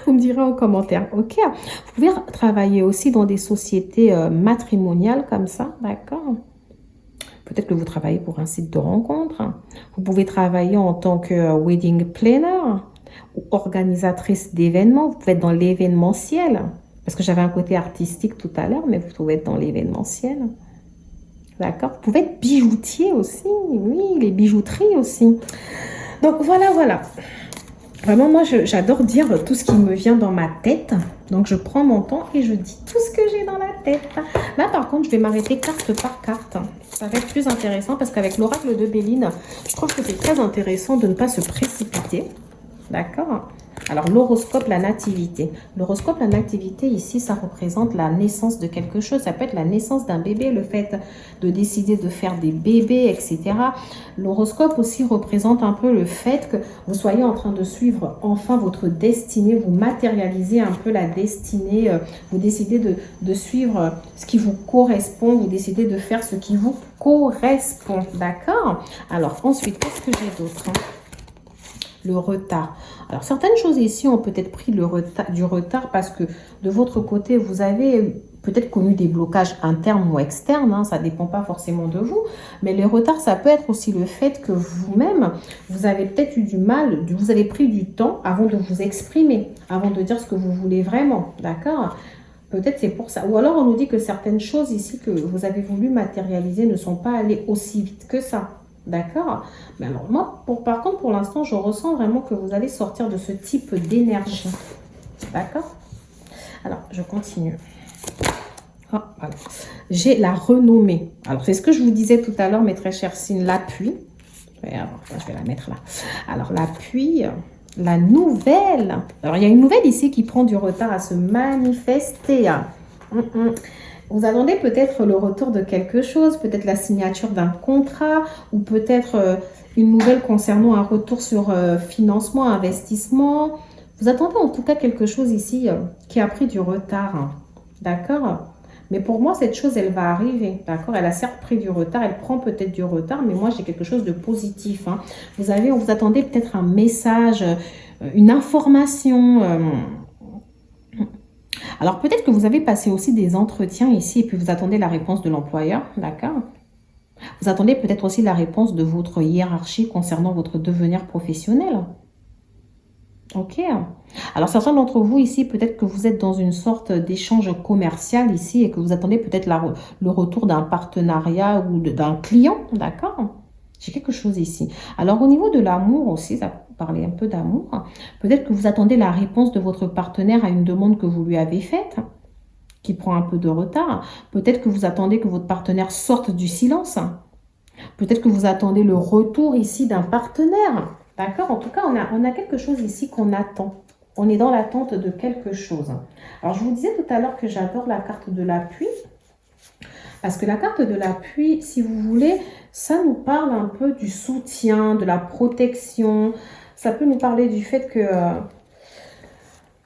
Vous me direz en commentaire, ok? Vous pouvez travailler aussi dans des sociétés matrimoniales comme ça, d'accord? Peut-être que vous travaillez pour un site de rencontre. Vous pouvez travailler en tant que wedding planner ou organisatrice d'événements. Vous pouvez être dans l'événementiel. Parce que j'avais un côté artistique tout à l'heure, mais vous pouvez être dans l'événementiel. D'accord? Vous pouvez être bijoutier aussi. Oui, les bijouteries aussi. Donc voilà, voilà. Vraiment, moi, j'adore dire tout ce qui me vient dans ma tête. Donc, je prends mon temps et je dis tout ce que j'ai dans la tête. Là, par contre, je vais m'arrêter carte par carte. Ça va être plus intéressant parce qu'avec l'oracle de Béline, je trouve que c'est très intéressant de ne pas se précipiter. D'accord? Alors, l'horoscope, la nativité. L'horoscope, la nativité, ici, ça représente la naissance de quelque chose. Ça peut être la naissance d'un bébé, le fait de décider de faire des bébés, etc. L'horoscope aussi représente un peu le fait que vous soyez en train de suivre enfin votre destinée. Vous matérialisez un peu la destinée. Vous décidez de suivre ce qui vous correspond. Vous décidez de faire ce qui vous correspond. D'accord? Alors, ensuite, qu'est-ce que j'ai d'autre ? Le retard. Alors, certaines choses ici ont peut-être pris du retard parce que de votre côté, vous avez peut-être connu des blocages internes ou externes. Hein, ça ne dépend pas forcément de vous. Mais le retard, ça peut être aussi le fait que vous-même, vous avez peut-être eu du mal, vous avez pris du temps avant de vous exprimer, avant de dire ce que vous voulez vraiment. D'accord ? Peut-être c'est pour ça. Ou alors, on nous dit que certaines choses ici que vous avez voulu matérialiser ne sont pas allées aussi vite que ça. D'accord? Mais alors moi, par contre, pour l'instant, je ressens vraiment que vous allez sortir de ce type d'énergie. D'accord? Alors, je continue. Ah, voilà. J'ai la renommée. Alors, c'est ce que je vous disais tout à l'heure, mes très chers signes, l'appui. Je vais la mettre là. Alors, l'appui, la nouvelle. Alors, il y a une nouvelle ici qui prend du retard à se manifester. Vous attendez peut-être le retour de quelque chose, peut-être la signature d'un contrat ou peut-être une nouvelle concernant un retour sur financement, investissement. Vous attendez en tout cas quelque chose ici qui a pris du retard. Hein. D'accord? Mais pour moi, cette chose, elle va arriver. D'accord? Elle a certes pris du retard, elle prend peut-être du retard, mais moi, j'ai quelque chose de positif. Hein. Vous attendez peut-être un message, une information. Alors, peut-être que vous avez passé aussi des entretiens ici et puis vous attendez la réponse de l'employeur, d'accord? Vous attendez peut-être aussi la réponse de votre hiérarchie concernant votre devenir professionnel. Ok. Alors, certains d'entre vous ici, peut-être que vous êtes dans une sorte d'échange commercial ici et que vous attendez peut-être le retour d'un partenariat ou d'un client, d'accord? J'ai quelque chose ici. Alors, au niveau de l'amour aussi, ça parler un peu d'amour. Peut-être que vous attendez la réponse de votre partenaire à une demande que vous lui avez faite, qui prend un peu de retard. Peut-être que vous attendez que votre partenaire sorte du silence. Peut-être que vous attendez le retour ici d'un partenaire. D'accord? En tout cas, on a quelque chose ici qu'on attend. On est dans l'attente de quelque chose. Alors, je vous disais tout à l'heure que j'adore la carte de l'appui. Parce que la carte de l'appui, si vous voulez, ça nous parle un peu du soutien, de la protection. Ça peut nous parler du fait que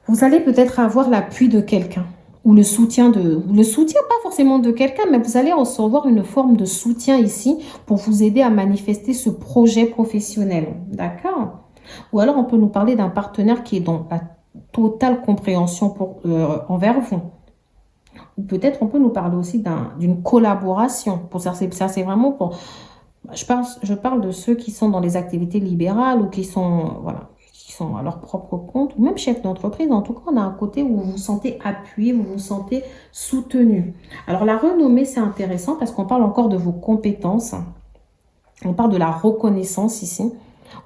vous allez peut-être avoir l'appui de quelqu'un. Ou le soutien, pas forcément de quelqu'un, mais vous allez recevoir une forme de soutien ici pour vous aider à manifester ce projet professionnel. D'accord? Ou alors, on peut nous parler d'un partenaire qui est dans la totale compréhension envers vous. Ou peut-être on peut nous parler aussi d'une collaboration. Pour ça, c'est vraiment pour... Je parle de ceux qui sont dans les activités libérales ou qui sont, voilà, qui sont à leur propre compte, ou même chef d'entreprise. En tout cas, on a un côté où vous vous sentez appuyé, vous vous sentez soutenu. Alors, la renommée, c'est intéressant parce qu'on parle encore de vos compétences. On parle de la reconnaissance ici.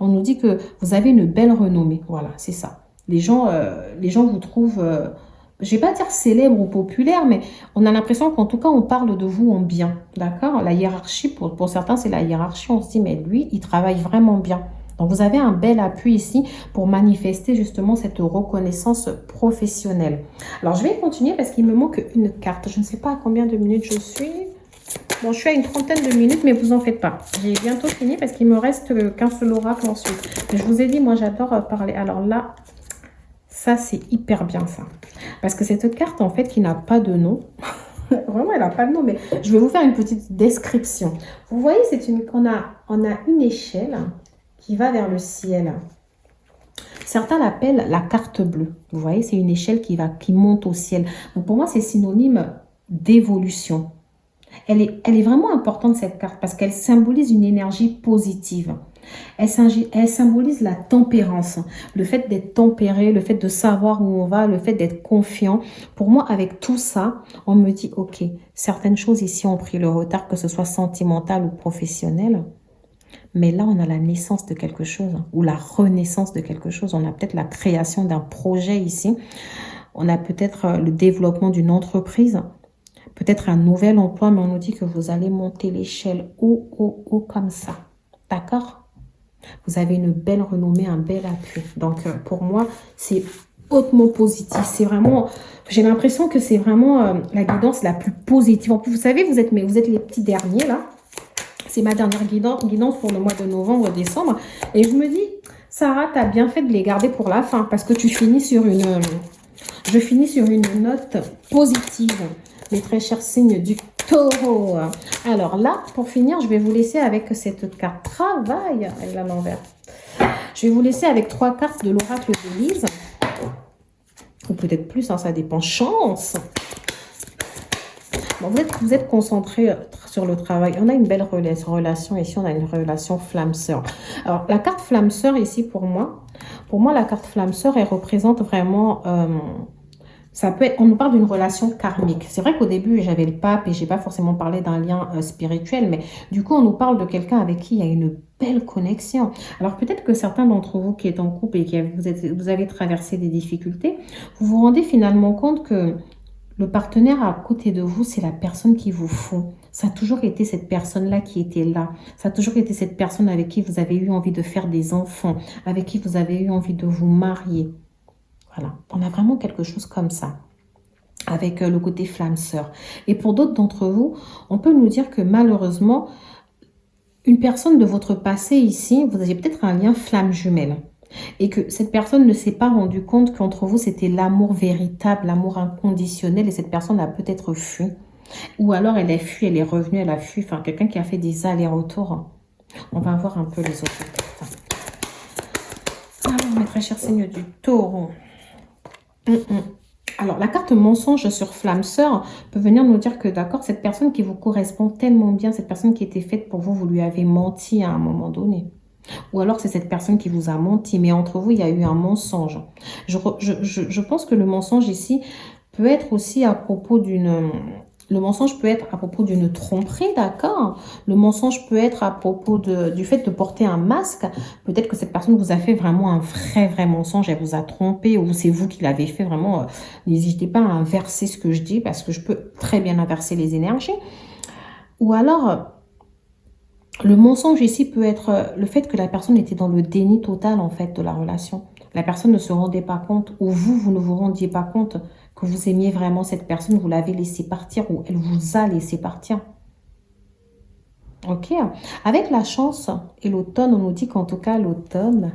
On nous dit que vous avez une belle renommée. Voilà, c'est ça. Les gens vous trouvent... je ne vais pas dire célèbre ou populaire, mais on a l'impression qu'en tout cas, on parle de vous en bien. D'accord? La hiérarchie, pour certains, c'est la hiérarchie. On se dit, mais lui, il travaille vraiment bien. Donc, vous avez un bel appui ici pour manifester justement cette reconnaissance professionnelle. Alors, je vais continuer parce qu'il me manque une carte. Je ne sais pas à combien de minutes je suis. Bon, je suis à une trentaine de minutes, mais vous en faites pas. J'ai bientôt fini parce qu'il me reste qu'un seul oracle ensuite. Mais je vous ai dit, moi, j'adore parler. Alors là... Ça, c'est hyper bien ça. Parce que cette carte, en fait, qui n'a pas de nom, vraiment, elle n'a pas de nom, mais je vais vous faire une petite description. Vous voyez, on a une échelle qui va vers le ciel. Certains l'appellent la carte bleue. Vous voyez, c'est une échelle qui monte au ciel. Donc pour moi, c'est synonyme d'évolution. Elle est vraiment importante, cette carte, parce qu'elle symbolise une énergie positive. Elle symbolise la tempérance, le fait d'être tempéré, le fait de savoir où on va, le fait d'être confiant. Pour moi, avec tout ça, on me dit, ok, certaines choses ici ont pris le retard, que ce soit sentimental ou professionnel. Mais là, on a la naissance de quelque chose ou la renaissance de quelque chose. On a peut-être la création d'un projet ici. On a peut-être le développement d'une entreprise. Peut-être un nouvel emploi, mais on nous dit que vous allez monter l'échelle haut, haut, haut comme ça. D'accord? Vous avez une belle renommée, un bel appui. Donc, pour moi, c'est hautement positif. C'est vraiment, j'ai l'impression que c'est vraiment la guidance la plus positive. En plus, vous savez, vous êtes les petits derniers, là. C'est ma dernière guidance pour le mois de novembre, décembre. Et je me dis, Sarah, tu as bien fait de les garder pour la fin parce que tu finis sur une... je finis sur une note positive, mes très chers signes du taureau. Alors là, pour finir, je vais vous laisser avec cette carte travail avec la l'envers. Je vais vous laisser avec 3 cartes de l'oracle d'Élise. Ou peut-être plus, hein, ça dépend. Chance. Bon, vous êtes concentré sur le travail. On a une belle relation ici. On a une relation flamme sœur. Alors, la carte flamme sœur ici, pour moi, la carte flamme sœur, elle représente vraiment... ça peut être, on nous parle d'une relation karmique. C'est vrai qu'au début, j'avais le pape et j'ai pas forcément parlé d'un lien spirituel, mais du coup, on nous parle de quelqu'un avec qui il y a une belle connexion. Alors peut-être que certains d'entre vous qui êtes en couple et qui vous avez traversé des difficultés, vous vous rendez finalement compte que le partenaire à côté de vous, c'est la personne qu'il vous faut. Ça a toujours été cette personne-là qui était là. Ça a toujours été cette personne avec qui vous avez eu envie de faire des enfants, avec qui vous avez eu envie de vous marier. Voilà, on a vraiment quelque chose comme ça, avec le côté flamme sœur. Et pour d'autres d'entre vous, on peut nous dire que malheureusement, une personne de votre passé ici, vous avez peut-être un lien flamme jumelle. Et que cette personne ne s'est pas rendu compte qu'entre vous, c'était l'amour véritable, l'amour inconditionnel. Et cette personne a peut-être fui. Ou alors elle a fui, elle est revenue, elle a fui. Enfin, quelqu'un qui a fait des allers-retours. On va voir un peu les autres cartes. Alors, mes très chers signes du taureau. Alors, la carte mensonge sur flamme sœur peut venir nous dire que, d'accord, cette personne qui vous correspond tellement bien, cette personne qui était faite pour vous, vous lui avez menti à un moment donné. Ou alors, c'est cette personne qui vous a menti, mais entre vous, il y a eu un mensonge. Je pense que le mensonge ici peut être aussi à propos d'une... Le mensonge peut être à propos d'une tromperie, d'accord? Le mensonge peut être à propos du fait de porter un masque. Peut-être que cette personne vous a fait vraiment un vrai mensonge, elle vous a trompé ou c'est vous qui l'avez fait vraiment. N'hésitez pas à inverser ce que je dis parce que je peux très bien inverser les énergies. Ou alors, le mensonge ici peut être le fait que la personne était dans le déni total en fait de la relation. La personne ne se rendait pas compte ou vous ne vous rendiez pas compte que vous aimiez vraiment cette personne, vous l'avez laissé partir ou elle vous a laissé partir. Ok, avec la chance et l'automne, on nous dit qu'en tout cas l'automne,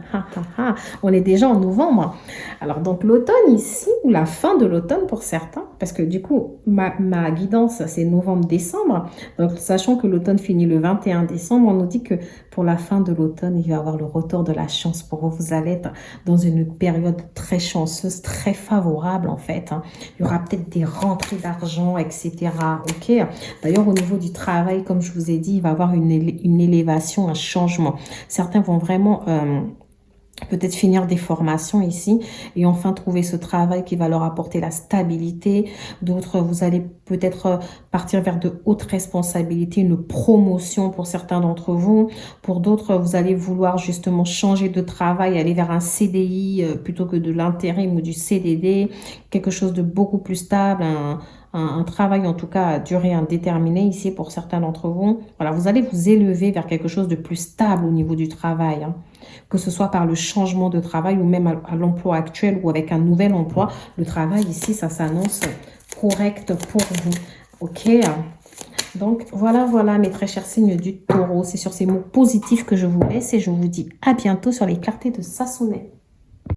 on est déjà en novembre. Alors donc l'automne ici, ou la fin de l'automne pour certains, parce que du coup ma guidance c'est novembre-décembre, donc sachant que l'automne finit le 21 décembre, on nous dit que pour la fin de l'automne, il va y avoir le retour de la chance pour vous. Vous allez être dans une période très chanceuse, très favorable en fait. Il y aura peut-être des rentrées d'argent, etc. Ok. D'ailleurs au niveau du travail, comme je vous ai dit, il va y avoir une élévation, un changement. Certains vont vraiment peut-être finir des formations ici et enfin trouver ce travail qui va leur apporter la stabilité. D'autres, vous allez peut-être partir vers de hautes responsabilités, une promotion pour certains d'entre vous. Pour d'autres, vous allez vouloir justement changer de travail, aller vers un CDI plutôt que de l'intérim ou du CDD, quelque chose de beaucoup plus stable, un travail en tout cas à durée indéterminée ici pour certains d'entre vous. Voilà, vous allez vous élever vers quelque chose de plus stable au niveau du travail, hein. Que ce soit par le changement de travail ou même à l'emploi actuel ou avec un nouvel emploi. Le travail ici, ça s'annonce correct pour vous. Ok, donc voilà mes très chers signes du taureau. C'est sur ces mots positifs que je vous laisse et je vous dis à bientôt sur les clartés de Sassonet.